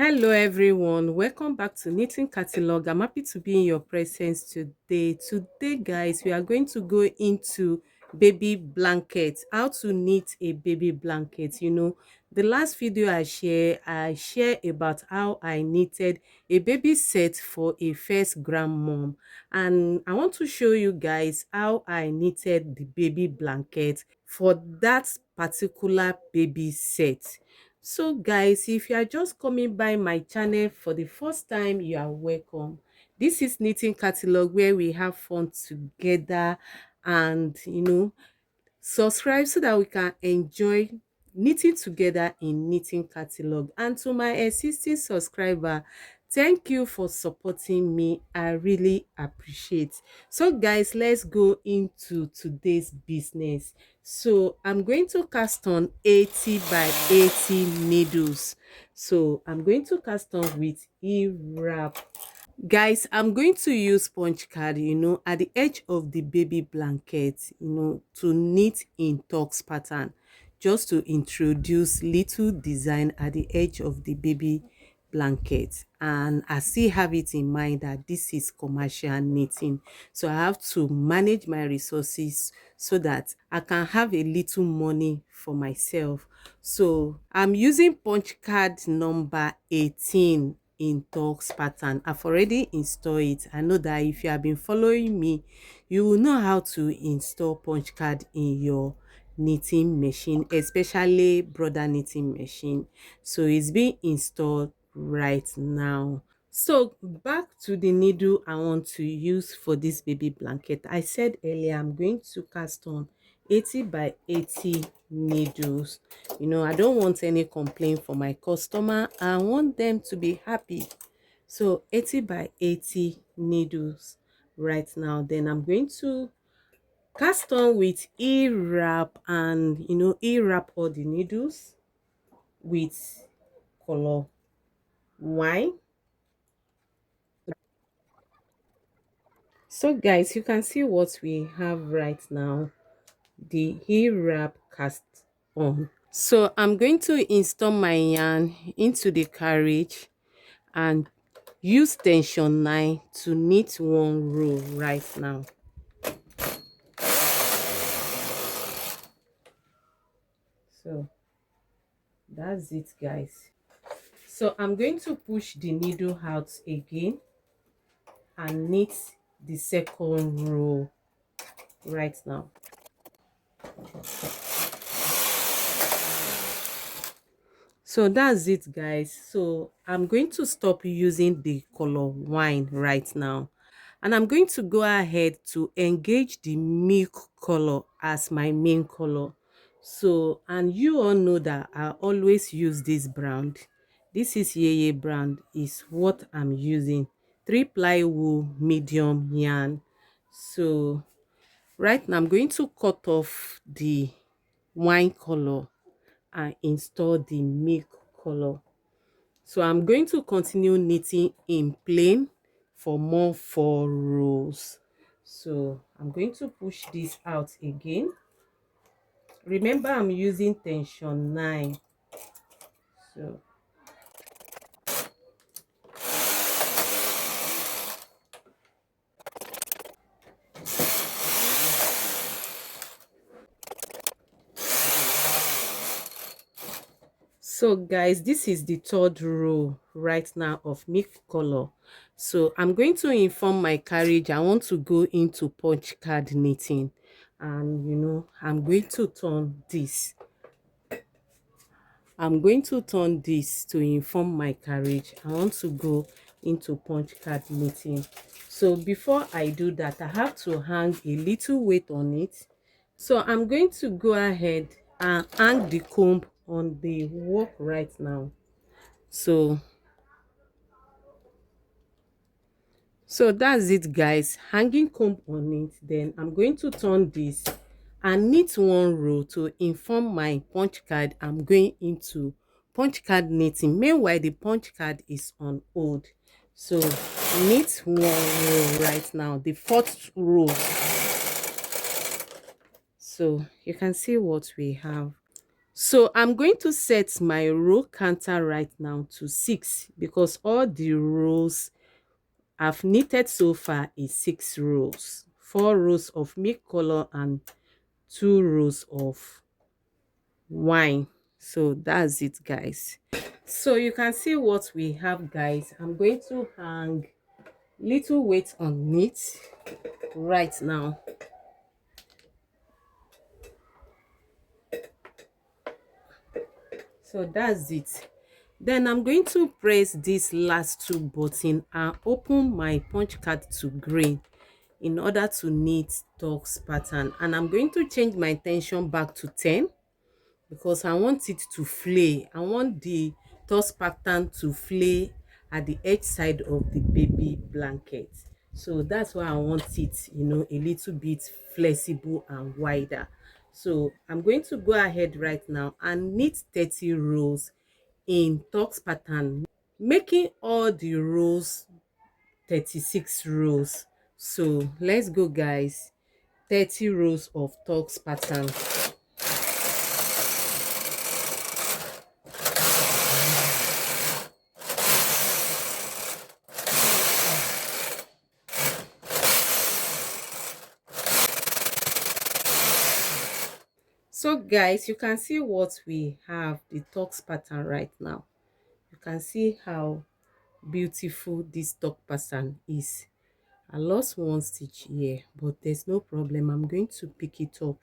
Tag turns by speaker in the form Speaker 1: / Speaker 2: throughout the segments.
Speaker 1: Hello everyone, welcome back to Knitting Catalog. I'm happy to be in your presence today. Today guys, we are going to go into baby blankets, how to knit a baby blanket. The last video I share about how I knitted a baby set for a first grandmom, and I want to show you guys how I knitted the baby blanket for that particular baby set. So guys, if you are just coming by my channel for the first time, you are welcome. This is Knitting Catalog, where we have fun together, and subscribe so that we can enjoy knitting together in Knitting Catalog. And to my existing subscriber, thank you for supporting me. I really appreciate. So guys, let's go into today's business. So I'm going to cast on 80 by 80 needles. So I'm going to cast on with E-wrap. Guys, I'm going to use punch card, at the edge of the baby blanket, to knit in tux pattern, just to introduce little design at the edge of the baby blanket. And I still have it in mind that this is commercial knitting, so I have to manage my resources so that I can have a little money for myself. So I'm using punch card number 18 in tux pattern. I've already installed it. I know that if you have been following me, you will know how to install punch card in your knitting machine, especially brother knitting machine. So it's being installed right now. So back to the needle I want to use for this baby blanket. I said earlier I'm going to cast on 80 by 80 needles. I don't want any complaint for my customer. I want them to be happy. So 80 by 80 needles right now. Then I'm going to cast on with E-wrap, and E-wrap all the needles with color wine. So guys, you can see what we have right now, the E-wrap cast on. So I'm going to install my yarn into the carriage and use tension 9 to knit one row right now. So that's it guys. So I'm going to push the needle out again and knit the second row right now. So that's it guys. So I'm going to stop using the color wine right now, and I'm going to go ahead to engage the milk color as my main color. So, and you all know that I always use this brand. This is Yeye brand, is what I'm using. 3-ply wool medium yarn. So right now I'm going to cut off the wine color and install the milk color. So I'm going to continue knitting in plain for more 4 rows. So I'm going to push this out again. Remember, I'm using tension 9. So guys, this is the 3rd row right now of milk color. So I'm going to inform my carriage I want to go into punch card knitting, and I'm going to turn this. To inform my carriage I want to go into punch card knitting. So before I do that, I have to hang a little weight on it. So I'm going to go ahead and hang the comb on the work right now. So that's it guys, hanging comb on it. Then I'm going to turn this and knit one row to inform my punch card I'm going into punch card knitting. Meanwhile, the punch card is on hold. So knit one row right now, the 4th row. So you can see what we have. So I'm going to set my row counter right now to 6 because all the rows I've knitted so far is 6 rows. 4 rows of milk color and 2 rows of wine. So that's it, guys. So you can see what we have, guys. I'm going to hang little weight on it right now. So that's it. Then I'm going to press this last 2 button and open my punch card to green in order to knit tux pattern, and I'm going to change my tension back to 10 because I want it to flay. I want the tux pattern to flay at the edge side of the baby blanket. So that's why I want it, a little bit flexible and wider. So I'm going to go ahead right now and knit 30 rows in tux pattern, making all the rows 36 rows. So let's go, guys. 30 rows of tux pattern. So guys, you can see what we have, the tux pattern right now. You can see how beautiful this tux pattern is. I lost one stitch here, but there's no problem. I'm going to pick it up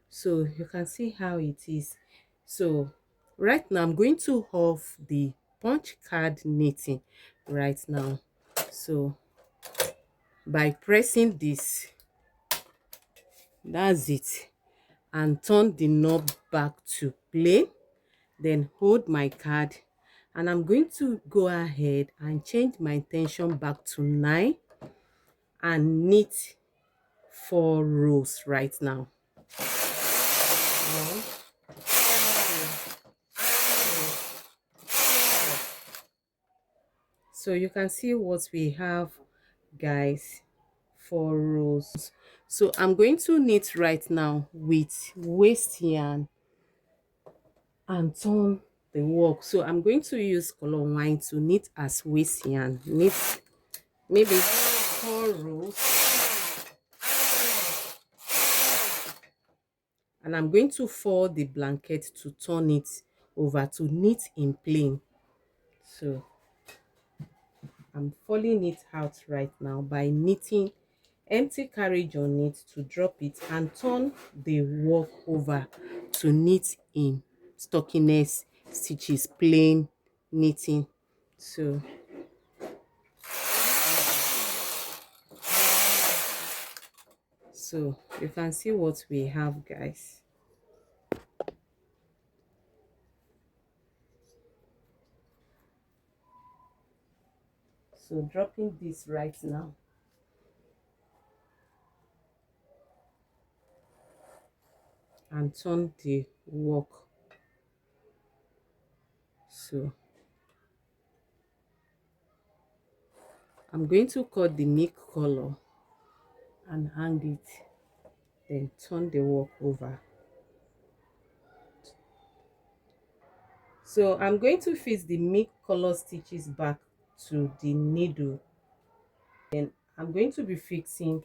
Speaker 1: so you can see how it is. So right now I'm going to off the punch card knitting right now. So by pressing this, that's it, and turn the knob back to play, then hold my card, and I'm going to go ahead and change my tension back to 9 and knit 4 rows right now. So you can see what we have, guys. 4 rows. So I'm going to knit right now with waste yarn and turn the work. So I'm going to use color wine to knit as waste yarn. Knit maybe 4 rows, and I'm going to fold the blanket to turn it over to knit in plain. So I'm folding it out right now by knitting empty carriage on it to drop it and turn the work over to knit in stockiness stitches, plain knitting. So you can see what we have, guys. So dropping this right now, and turn the work. So I'm going to cut the milk color and hang it, then turn the work over. So I'm going to fix the milk color stitches back to the needle. Then I'm going to be fixing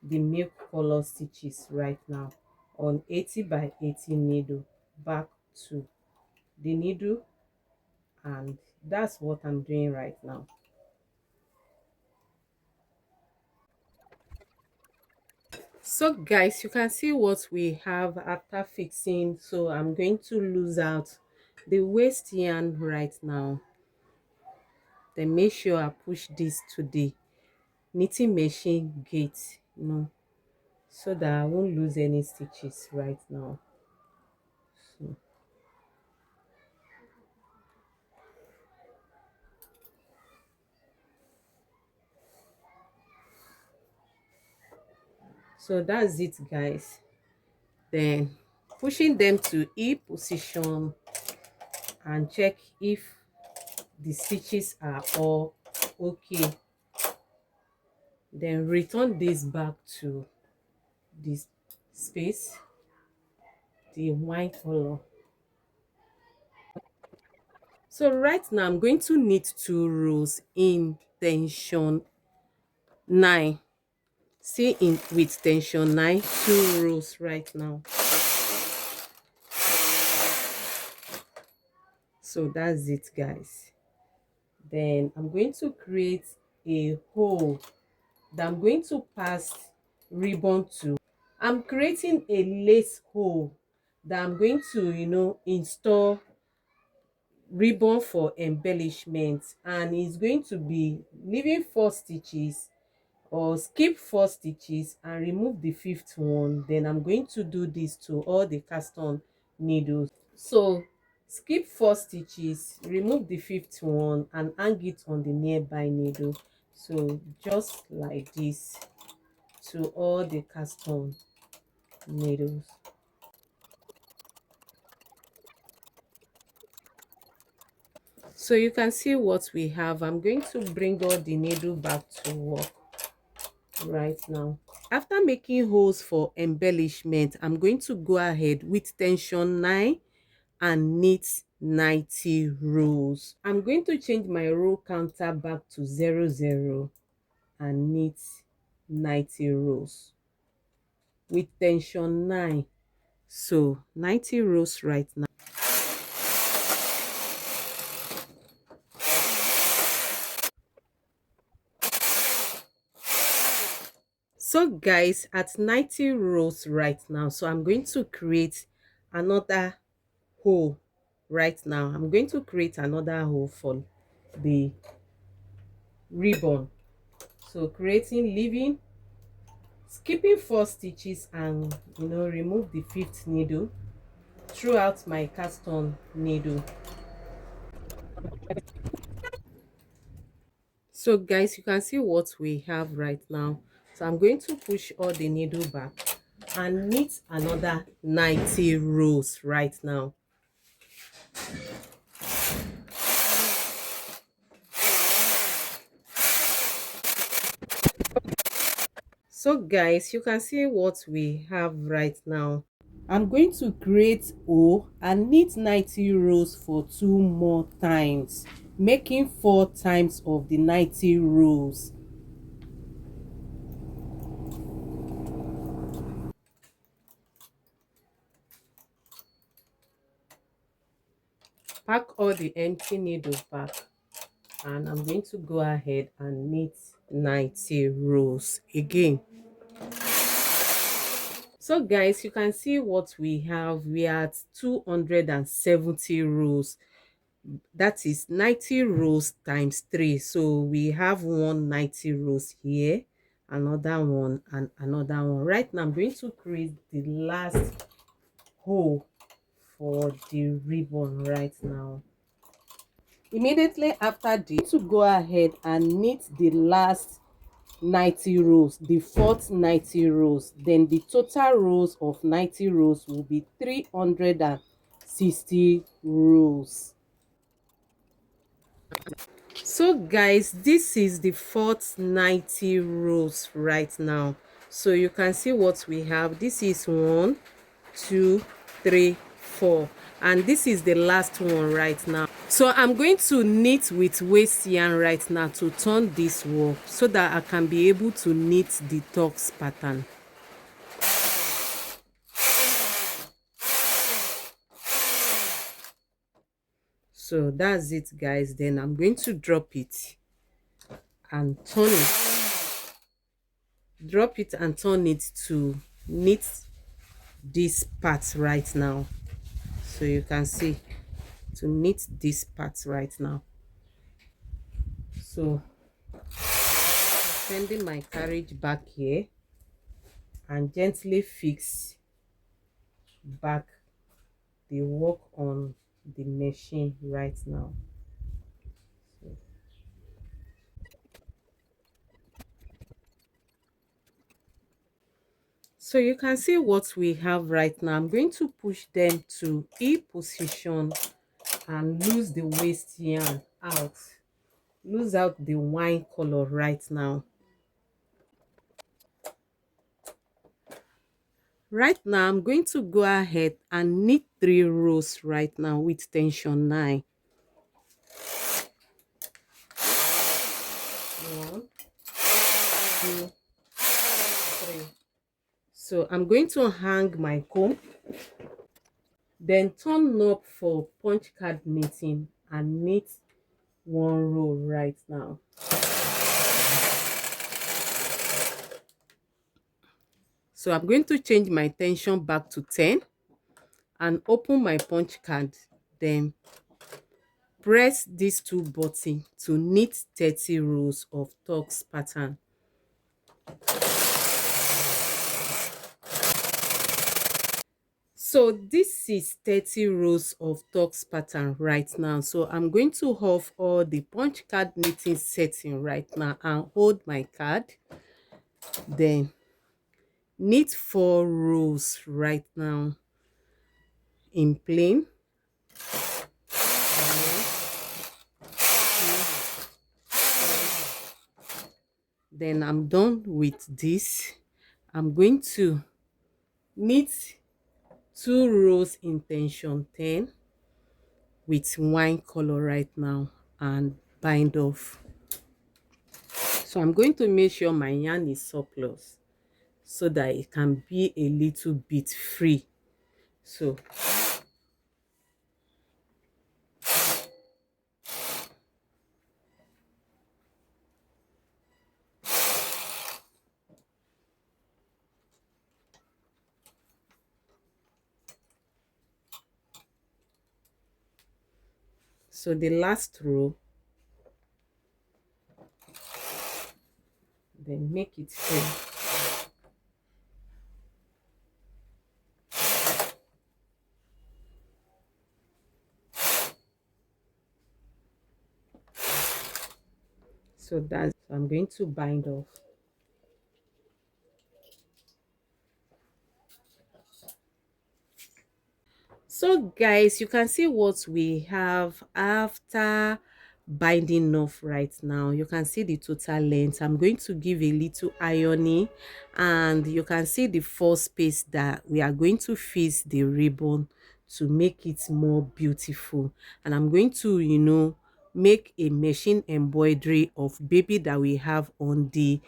Speaker 1: the milk color stitches right now on 80 by 80 needle back to the needle, and that's what I'm doing right now. So guys, you can see what we have after fixing. So I'm going to lose out the waste yarn right now, then make sure I push this to the knitting machine gate, so that I won't lose any stitches right now. So that's it, guys. Then pushing them to E position and check if the stitches are all okay. Then return this back to this space, the white color. So right now I'm going to knit 2 rows in tension 9. See, in with tension 9, 2 rows right now. So that's it, guys. Then I'm going to create a hole that I'm going to pass ribbon to. I'm creating a lace hole that I'm going to, install ribbon for embellishment, and it's going to be leaving 4 stitches or skip 4 stitches and remove the fifth one. Then I'm going to do this to all the cast on needles. So skip 4 stitches, remove the fifth one and hang it on the nearby needle. So just like this to all the cast on needles. So you can see what we have. I'm going to bring all the needle back to work right now. After making holes for embellishment, I'm going to go ahead with tension 9 and knit 90 rows. I'm going to change my row counter back to 00 and knit 90 rows with tension 9. So 90 rows right now. So guys, at 90 rows right now, so I'm going to create another hole right now. I'm going to create another hole for the ribbon. So creating, leaving, skipping 4 stitches and remove the fifth needle throughout my cast on needle. So guys, you can see what we have right now. So I'm going to push all the needle back and knit another 90 rows right now. So guys, you can see what we have right now. I'm going to create O and knit 90 rows for 2 more times, making 4 times of the 90 rows. Pack all the empty needles back, and I'm going to go ahead and knit 90 rows again. So guys, you can see what we have. We are at 270 rows. That is 90 rows times 3. So we have 190 rows here, another one, and another one. Right now I'm going to create the last hole for the ribbon right now. Immediately after this, to go ahead and knit the last 90 rows, the fourth 90 rows. Then the total rows of 90 rows will be 360 rows. So guys, this is the fourth 90 rows right now. So you can see what we have. This is 1, 2, 3, 4, and this is the last one right now. So I'm going to knit with waste yarn right now to turn this work so that I can be able to knit the tux pattern. So that's it guys. Then I'm going to drop it and turn it to knit this part right now. So you can see, to knit this part right now. So sending my carriage back here and gently fix back the work on the machine right now. So you can see what we have right now. I'm going to push them to E position and lose the waste yarn out. Lose out the wine color right now. Right now, I'm going to go ahead and knit 3 rows right now with tension 9. One, two, three. So I'm going to hang my comb, then turn knob for punch card knitting and knit one row right now. So I'm going to change my tension back to 10 and open my punch card, then press these two buttons to knit 30 rows of tux pattern. So this is 30 rows of tux pattern right now. So I'm going to off all the punch card knitting setting right now and hold my card, then knit 4 rows right now in plain. Then I'm done with this. I'm going to knit 2 rows in tension 10 with wine color right now and bind off. So I'm going to make sure my yarn is surplus so that it can be a little bit free. So the last row, then make it free. So I'm going to bind off. So guys, you can see what we have after binding off right now. You can see the total length. I'm going to give a little ironing, and you can see the 4 space that we are going to fix the ribbon to make it more beautiful. And I'm going to, make a machine embroidery of baby that we have on the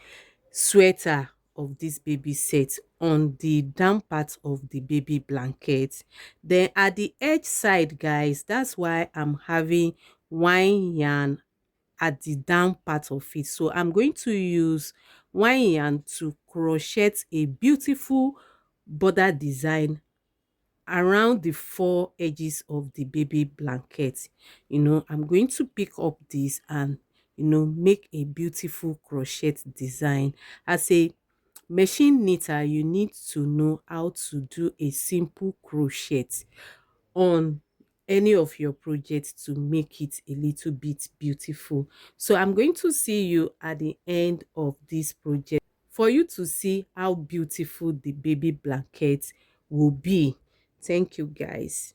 Speaker 1: sweater of this baby set, on the down part of the baby blanket. Then at the edge side, guys, that's why I'm having wine yarn at the down part of it. So I'm going to use wine yarn to crochet a beautiful border design around the 4 edges of the baby blanket. I'm going to pick up this and make a beautiful crochet design. As a machine knitter, you need to know how to do a simple crochet on any of your projects to make it a little bit beautiful. So I'm going to see you at the end of this project for you to see how beautiful the baby blanket will be. Thank you, guys.